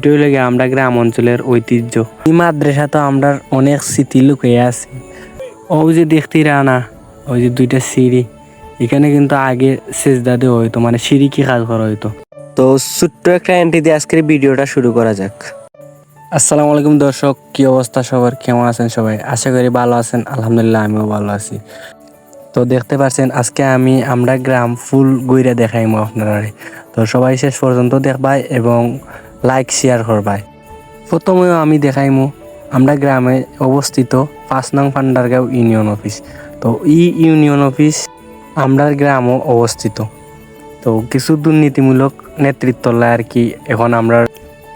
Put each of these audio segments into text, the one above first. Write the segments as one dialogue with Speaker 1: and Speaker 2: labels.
Speaker 1: ওইটাই লাগে আমরা গ্রাম অঞ্চলের ঐতিহ্য। এই মাদ্রাসা তো আমরা অনেক স্মৃতি লুকিয়ে আছে। ওই যে দেখতে না, ওই যে দুইটা সিঁড়ি, এখানে কিন্তু আগে সেজদা দেওয়া হইতো, মানে সিঁড়ি কি কাজ করা হইতো।
Speaker 2: তো ছোট্ট একটা এন্ট্রি দিয়ে আজকের ভিডিওটা শুরু করা যাক।
Speaker 1: আসসালামু আলাইকুম দর্শক, কি অবস্থা সবার, কেমন আছেন সবাই? আশা করি ভালো আছেন। আলহামদুলিল্লাহ আমিও ভালো আছি। তো দেখতে পাচ্ছেন আজকে আমরা গ্রাম ফুল ঘুরে দেখাইমু আপনারা। তো সবাই শেষ পর্যন্ত দেখবাই এবং লাইক শেয়ার করবাই। প্রথমেও আমি দেখাইমু আমরা গ্রামে অবস্থিত 5 নং পান্ডারগাঁও ইউনিয়ন অফিস। তো এই ইউনিয়ন অফিস আমরা গ্রামও অবস্থিত। তো কিছু দুর্নীতিমূলক নেতৃত্ব আর কি এখন আমরা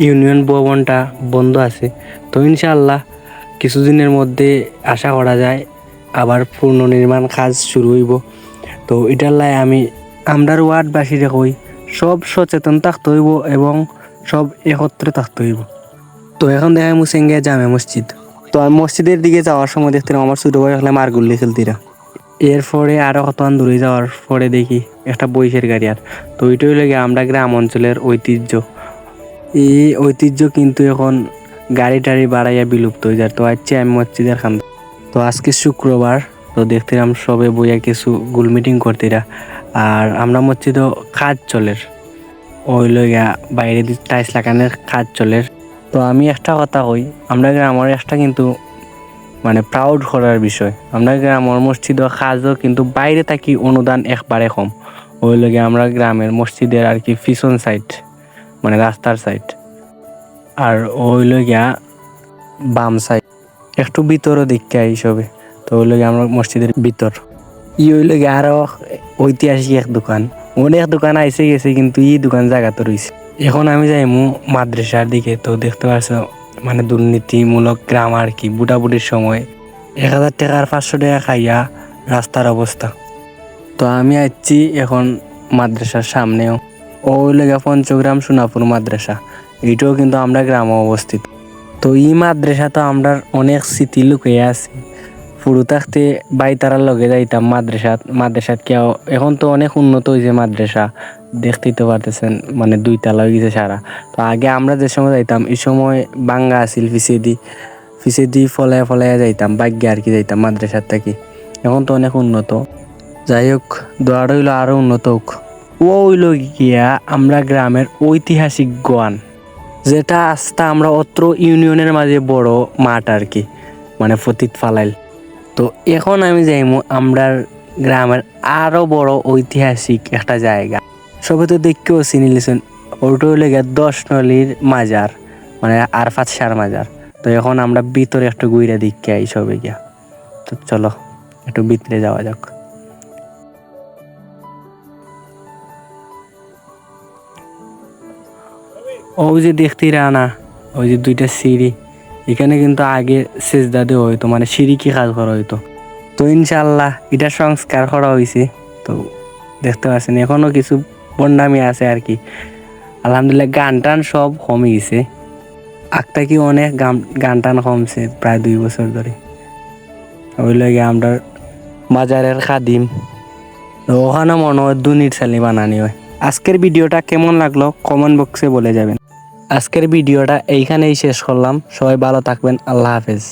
Speaker 1: ইউনিয়ন ভবনটা বন্ধ আছে। তো ইনশাআল্লাহ কিছুদিনের মধ্যে আশা করা যায় আবার পুনর্নির্মাণ কাজ শুরু হইব। তো এটার লাই আমরার ওয়ার্ডবাসীরা কই সব সচেতন থাকতে হইব এবং সব একত্রে থাকতে হইব। তো এখন দেখাই মুসেঙ্গে জামে মসজিদ। তো আমি মসজিদের দিকে যাওয়ার সময় দেখছিলাম আমার ছোটো ভাই হলে মারগুল্লি খেলতিরা। এরপরে আরও কতক্ষণ দূরে যাওয়ার পরে দেখি একটা বইসের গাড়ি। আর তো ওইটাই লাগে আমরা গ্রাম অঞ্চলের ঐতিহ্য। এই ঐতিহ্য কিন্তু এখন গাড়ি টাড়ি বাড়াইয়া বিলুপ্ত হয়ে যায়। তো আজকে আমি মসজিদের খান। তো আজকে শুক্রবার, তো দেখছিলাম সবে বইয়া কিছু গোল মিটিং করতিরা। আর আমরা মসজিদও কাজ চলের, ওই লইয়া বাইরে টাইলস লাগানোর কাজ চলের। তো আমি একটা কথা কই, আমরা গ্রামের একটা কিন্তু মানে প্রাউড করার বিষয়, আমরা গ্রামের মসজিদও কাজও কিন্তু বাইরে থাকি অনুদান একবারে কম। ওই লগে আমরা গ্রামের মসজিদের আর কি পিছন সাইড, মানে রাস্তার সাইড, আর ওই লগিয়া বাম সাইড একটু ভিতরও দীক্ষা হিসেবে। তো ওই লগে আমরা মসজিদের ভিতর ওই লগে আরো ঐতিহাসিক এক দোকান, অনেক দোকান আইসে গেছে কিন্তু এই দোকান জায়গা তো রয়েছে। এখন আমি যাইমু মাদ্রাসার দিকে। তো দেখতে পাচ্ছ মানে দুর্নীতিমূলক গ্রাম আর কি। বুটাবুটির সময় 1000 টাকার 500 টাকা খাইয়া রাস্তার অবস্থা। তো আমি আসছি এখন মাদ্রাসার সামনেও, ওই লেগে পঞ্চগ্রাম সোনাপুর মাদ্রাসা, এইটাও কিন্তু আমরা গ্রামে অবস্থিত। তো এই মাদ্রাসা তো আমরা অনেক স্মৃতি লুকিয়ে আছে। পুরো থাকতে বাইতারার লগে যাইতাম মাদ্রাসাত কেউ। এখন তো অনেক উন্নত হয়েছে মাদ্রাসা, দেখতেই তো পারতেছেন, মানে 2 তলা হয়ে গেছে সারা। তো আগে আমরা যে সময় যাইতাম এই সময় বাঙ্গা আসিল, ফিসেদি ফলাইয়া যাইতাম, বাইকে আর কি যাইতাম মাদ্রাসার থেকে। এখন তো অনেক উন্নত। যাই হোক, দোয়া রইল আরও উন্নত হোক। ওইল গিয়া আমরা গ্রামের ঐতিহাসিক গোয়ান, যেটা আস্তা আমরা অত্র ইউনিয়নের মাঝে বড় মাঠ আর কি, মানে ফতিত ফালাইল। তো এখন আমি যাইমু আমরা গ্রামের আরো বড় ঐতিহাসিক একটা জায়গা। সবে তো দেখকেও চিনিলেছেন, ওটা হইলে গিয়া 10 নলির মাজার, মানে আরফাত শাহর মাজার। তো এখন আমরা ভিতরে একটু গুইরা দিকে আই সবে গিয়া। তো চলো একটু ভিতরে যাওয়া যাক। ওই যে দেখতে না, ওই যে 2টা সিঁড়ি, এখানে কিন্তু আগে সেজদা দেওয়া হইতো, মানে সিঁড়ি কি কাজ করা হইতো। তো ইনশাআল্লাহ এটা সংস্কার করা হয়েছে। তো দেখতে পাচ্ছেন এখনো কিছু বন্ডামি আছে আর কি। আলহামদুলিল্লাহ গান টান সব কমে গেছে, আগটা কি অনেক গান টান কমছে প্রায় 2 বছর ধরে। ওই লাগে আমরা বাজারের খাদিম, ওখানে মনে হয় দুনির চালি বানানি হয়। আজকের ভিডিওটা কেমন লাগলো কমেন্ট বক্সে বলে যাবেন। আজকের ভিডিওটা এইখানেই শেষ করলাম। সবাই ভালো থাকবেন, আল্লাহ হাফেজ।